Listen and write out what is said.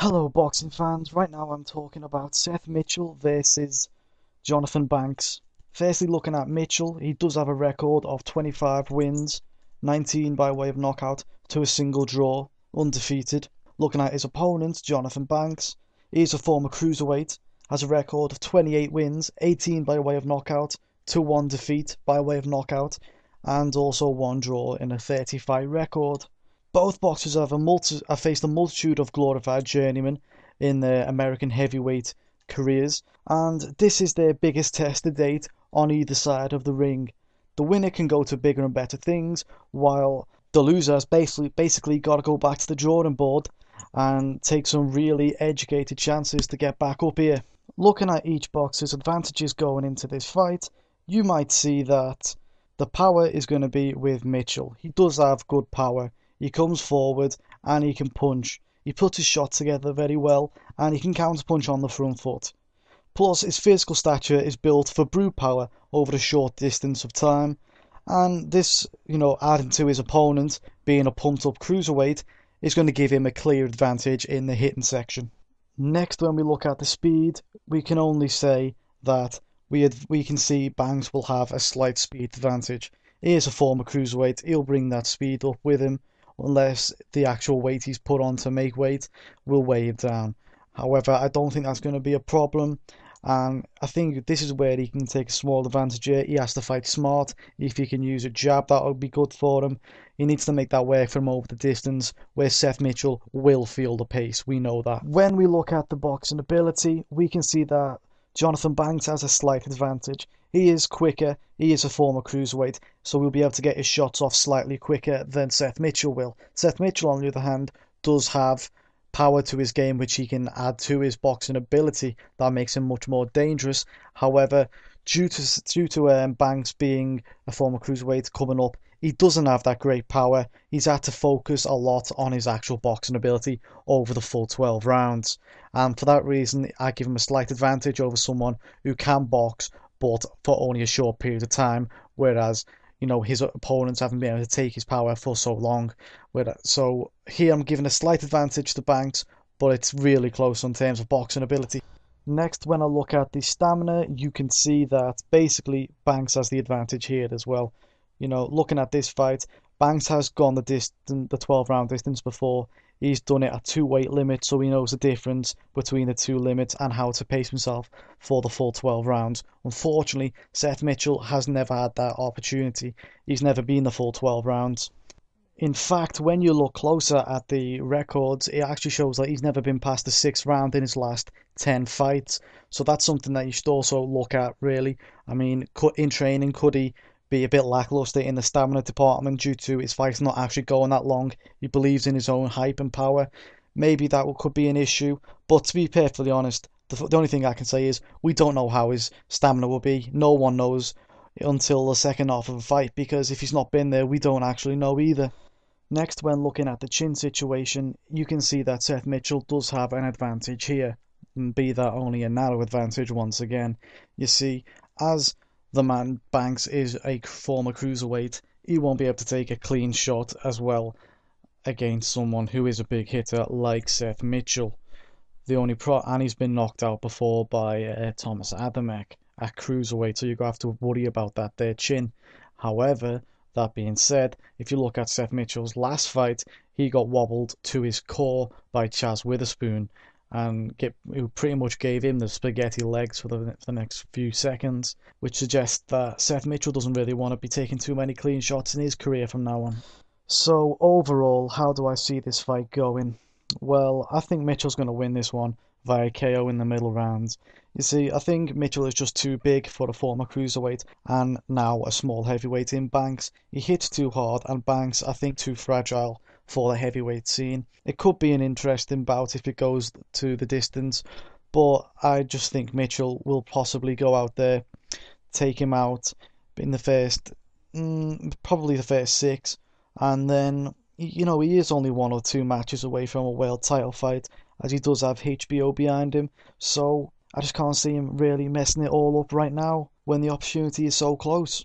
Hello boxing fans, right now I'm talking about Seth Mitchell versus Jonathan Banks. Firstly, looking at Mitchell, he does have a record of 25 wins, 19 by way of knockout to a single draw, undefeated. Looking at his opponent, Jonathan Banks, he is a former cruiserweight, has a record of 28 wins, 18 by way of knockout to 1 defeat by way of knockout, and also 1 draw in a 30-fight record. Both boxers have faced a multitude of glorified journeymen in their American heavyweight careers, and this is their biggest test to date on either side of the ring. The winner can go to bigger and better things, while the loser has basically got to go back to the drawing board and take some really educated chances to get back up here. Looking at each boxer's advantages going into this fight, you might see that the power is going to be with Mitchell. He does have good power. He comes forward and he can punch. He puts his shot together very well and he can counter punch on the front foot. Plus, his physical stature is built for brute power over a short distance of time. And this, adding to his opponent being a pumped up cruiserweight, is going to give him a clear advantage in the hitting section. Next, when we look at the speed, we can only say that we can see Banks will have a slight speed advantage. He is a former cruiserweight. He'll bring that speed up with him, unless the actual weight he's put on to make weight will weigh him down. However, I don't think that's going to be a problem, and I think this is where he can take a small advantage here. He has to fight smart. If he can use a jab, that would be good for him. He needs to make that work from over the distance, where Seth Mitchell will feel the pace. We know that. When we look at the boxing ability, we can see that Jonathan Banks has a slight advantage. He is quicker, he is a former cruiserweight, so we'll be able to get his shots off slightly quicker than Seth Mitchell will. Seth Mitchell, on the other hand, does have power to his game which he can add to his boxing ability that makes him much more dangerous. However, due to Banks being a former cruiserweight coming up, he doesn't have that great power. He's had to focus a lot on his actual boxing ability over the full 12 rounds. And for that reason, I give him a slight advantage over someone who can box, but for only a short period of time, whereas his opponents haven't been able to take his power for so long. So here I'm giving a slight advantage to Banks, but it's really close in terms of boxing ability. Next, when I look at the stamina, you can see that basically Banks has the advantage here as well. Looking at this fight, Banks has gone the 12-round distance before. He's done it at 2 weight limits, so he knows the difference between the 2 limits and how to pace himself for the full 12 rounds. Unfortunately, Seth Mitchell has never had that opportunity. He's never been the full 12 rounds. In fact, when you look closer at the records, it actually shows that he's never been past the 6th round in his last 10 fights. So that's something that you should also look at, really. I mean, in training, could he be a bit lackluster in the stamina department due to his fights not actually going that long? He believes in his own hype and power. Maybe that could be an issue, but to be perfectly honest, the only thing I can say is we don't know how his stamina will be. No one knows until the second half of a fight, because if he's not been there, we don't actually know either. Next, when looking at the chin situation, you can see that Seth Mitchell does have an advantage here, be that only a narrow advantage once again. You see, as the man Banks is a former cruiserweight, he won't be able to take a clean shot as well against someone who is a big hitter like Seth Mitchell. And he's been knocked out before by Thomas Adamek at cruiserweight, so you have to worry about that there chin. However, that being said, if you look at Seth Mitchell's last fight, he got wobbled to his core by Chaz Witherspoon, and who pretty much gave him the spaghetti legs for the next few seconds, which suggests that Seth Mitchell doesn't really want to be taking too many clean shots in his career from now on. So overall, how do I see this fight going? Well, I think Mitchell's going to win this one via KO in the middle rounds. You see, I think Mitchell is just too big for a former cruiserweight and now a small heavyweight in Banks. He hits too hard, and Banks, I think, too fragile for the heavyweight scene. It could be an interesting bout if it goes to the distance, but I just think Mitchell will possibly go out there, take him out in the probably the first 6, and then he is only 1 or 2 matches away from a world title fight, as he does have HBO behind him. So I just can't see him really messing it all up right now when the opportunity is so close.